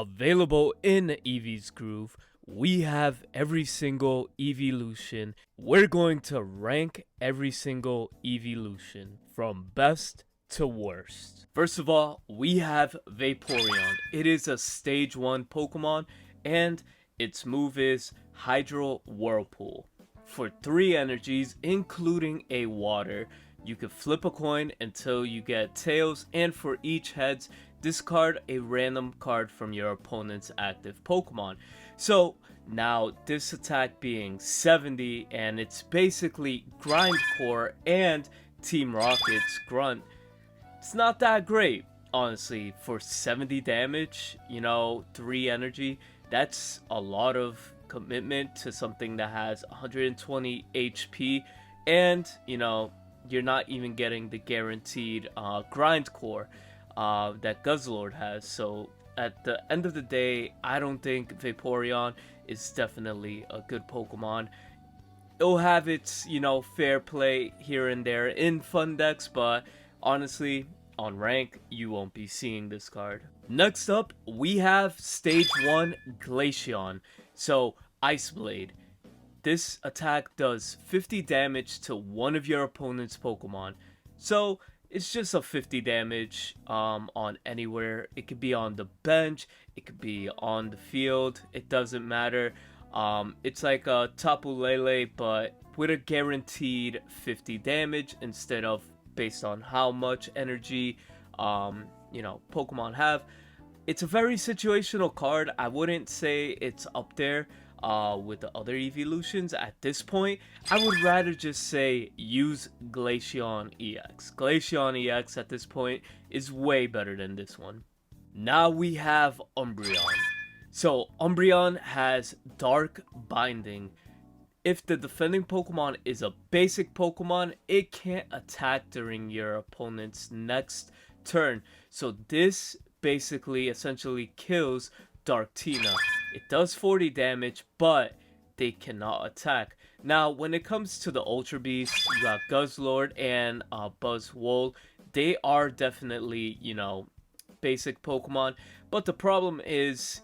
Available in Eevee's Groove, we have every single Eeveelution. We're going to rank every single Eeveelution from best to worst. First of all, we have Vaporeon. It is a stage 1 Pokemon and its move is Hydro Whirlpool. For 3 energies, including a water, you can flip a coin until you get tails, and for each heads, discard a random card from your opponent's active Pokemon. So now this attack being 70, and it's basically Grindcore and Team Rocket's Grunt. It's not that great, honestly. For 70 damage, 3 energy, that's a lot of commitment to something that has 120 HP, and you're not even getting the guaranteed Grindcore that Guzzlord has. So at the end of the day, I don't think Vaporeon is definitely a good Pokemon. It'll have its, fair play here and there in fun decks, but honestly, on rank, you won't be seeing this card. Next up, we have Stage 1 Glacion. So, Ice Blade. This attack does 50 damage to one of your opponent's Pokemon. So, it's just a 50 damage on anywhere. It could be on the bench, it could be on the field, it doesn't matter. It's like a Tapu Lele, but with a guaranteed 50 damage instead of based on how much energy Pokemon have. It's a very situational card. I wouldn't say it's up there with the other Eeveelutions at this point. I would rather just say use Glacion EX. Glacion EX at this point is way better than this one. Now we have Umbreon. So Umbreon has Dark Binding. If the defending Pokemon is a basic Pokemon, it can't attack during your opponent's next turn. So this basically essentially kills Darktina. It does 40 damage, but they cannot attack. Now, when it comes to the Ultra Beasts, you got Guzzlord and Buzzwole. They are definitely, basic Pokemon. But the problem is,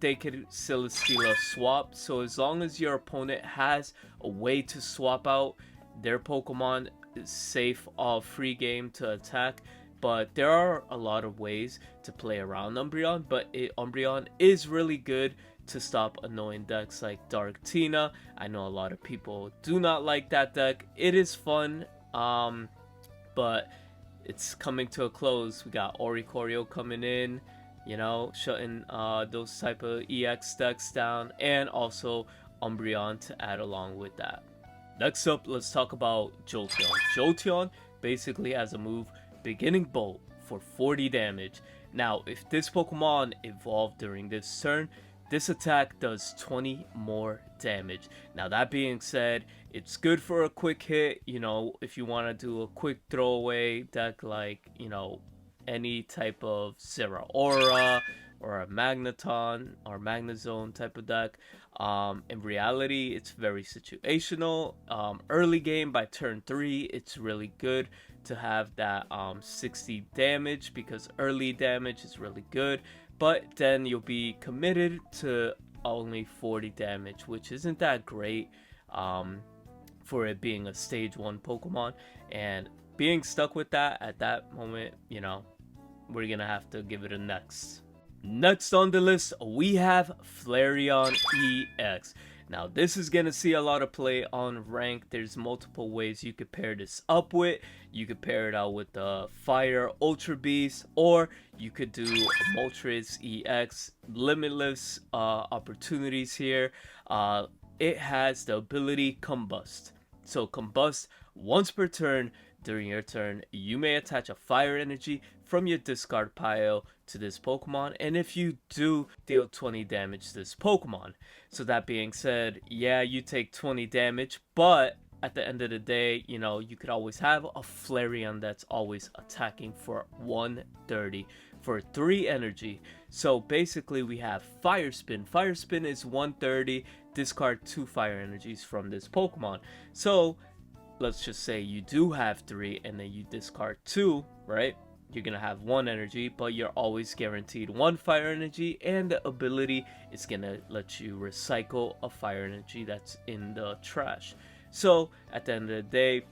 they could Celesteela swap. So as long as your opponent has a way to swap out their Pokemon, is safe off free game to attack. But there are a lot of ways to play around Umbreon, but Umbreon is really good to stop annoying decks like Darktina. I know a lot of people do not like that deck. It is fun, but it's coming to a close. We got Oricorio coming in, shutting those type of EX decks down, and also Umbreon to add along with that. Next up, let's talk about Joloton. Joloton basically has a move, Beginning Bolt, for 40 damage. Now, if this Pokemon evolved during this turn, this attack does 20 more damage. Now, that being said, it's good for a quick hit, if you want to do a quick throwaway deck like, any type of Zeraora or a Magneton or Magnezone type of deck. In reality, it's very situational. Early game by turn 3, it's really good to have that 60 damage because early damage is really good, but then you'll be committed to only 40 damage, which isn't that great for it being a stage 1 Pokemon, and being stuck with that at that moment, we're gonna have to give it a next. Next on the list, we have Flareon EX. Now, this is going to see a lot of play on rank. There's multiple ways you could pair this up with. You could pair it out with the Fire Ultra Beast, or you could do Moltres EX. Limitless opportunities here. It has the ability Combust. So, Combust, once per turn. During your turn, you may attach a fire energy from your discard pile to this Pokemon, and if you do, deal 20 damage to this Pokemon. So that being said, yeah, you take 20 damage, but at the end of the day, you could always have a Flareon that's always attacking for 130 for 3 energy. So basically we have Fire Spin. Fire Spin is 130, discard 2 fire energies from this Pokemon. So let's just say you do have 3 and then you discard 2, right? you're gonna have 1 energy, but you're always guaranteed 1 fire energy, and the ability is gonna let you recycle a fire energy that's in the trash. So at the end of the day,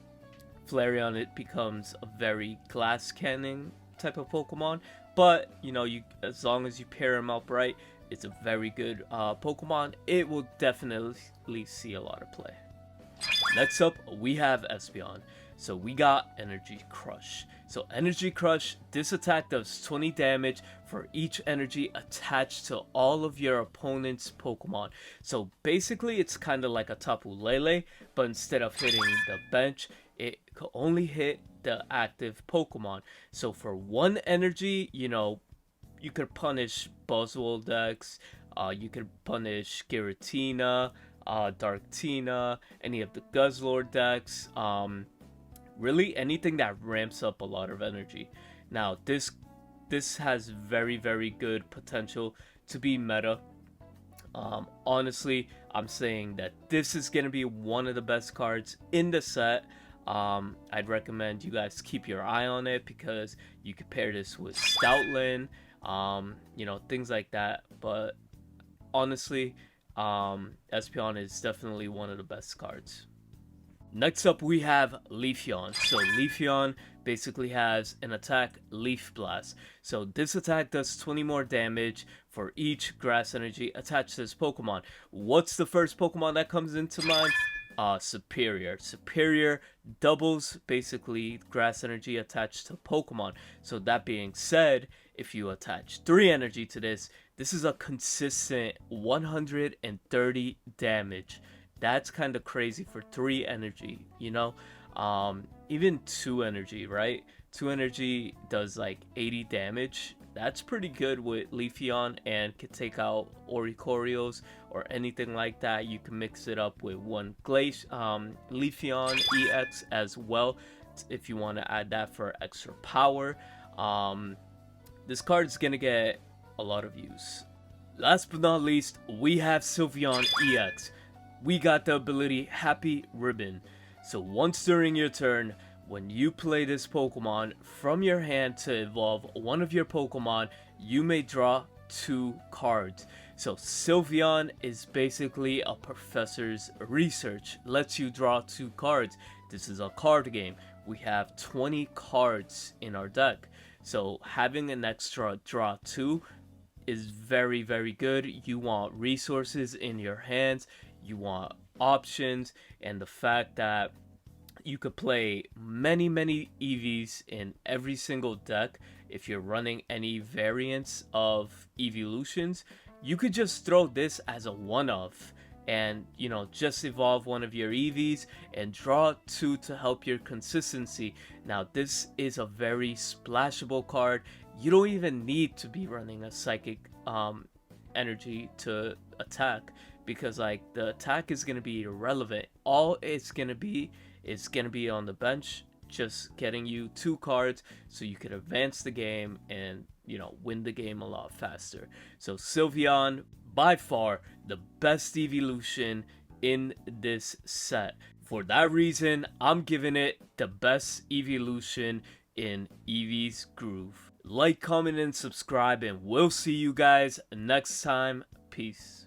Flareon, it becomes a very glass cannon type of Pokemon, but you as long as you pair him up right, it's a very good Pokemon. It will definitely see a lot of play. Next up, we have Espeon. So we got Energy Crush. So Energy Crush, this attack does 20 damage for each energy attached to all of your opponent's Pokemon. So basically it's kind of like a Tapu Lele, but instead of hitting the bench, it could only hit the active Pokemon. So for 1 energy, you could punish Buzzwole decks, you could punish Giratina, Darktina, any of the Guzzlord decks, really anything that ramps up a lot of energy. Now this has very, very good potential to be meta. Honestly, I'm saying that this is gonna be one of the best cards in the set. I'd recommend you guys keep your eye on it because you could pair this with Stoutland, things like that. But honestly, Espeon is definitely one of the best cards. Next up, we have Leafeon. So Leafeon basically has an attack, Leaf Blast. So this attack does 20 more damage for each grass energy attached to this Pokemon. What's the first Pokemon that comes into mind? Superior. Superior doubles basically grass energy attached to Pokemon. So that being said, if you attach 3 energy to this is a consistent 130 damage. That's kind of crazy for 3 energy, even 2 energy, right? 2 energy does like 80 damage. That's pretty good with Leafeon, and can take out Oricorios or anything like that. You can mix it up with 1 Leafeon EX as well if you want to add that for extra power. This card is gonna get a lot of use. Last but not least, we have Sylveon EX. We got the ability Happy Ribbon. So once during your turn, when you play this Pokemon from your hand to evolve one of your Pokemon, you may draw 2 cards. So Sylveon is basically a professor's research. Lets you draw 2 cards. This is a card game. We have 20 cards in our deck. So having an extra draw 2 is very, very good. You want resources in your hands. You want options, and the fact that you could play many Eevees in every single deck. If you're running any variants of Eeveelutions, you could just throw this as a one-off and just evolve one of your Eevees and draw 2 to help your consistency. Now this is a very splashable card. You don't even need to be running a psychic energy to attack, because like the attack is going to be irrelevant. All it's going to be is going to be on the bench, just getting you 2 cards so you can advance the game and win the game a lot faster. So Sylveon, by far the best Eeveelution in this set. For that reason, I'm giving it the best Eeveelution in Eevee's Groove. Like, comment, and subscribe, and we'll see you guys next time. Peace.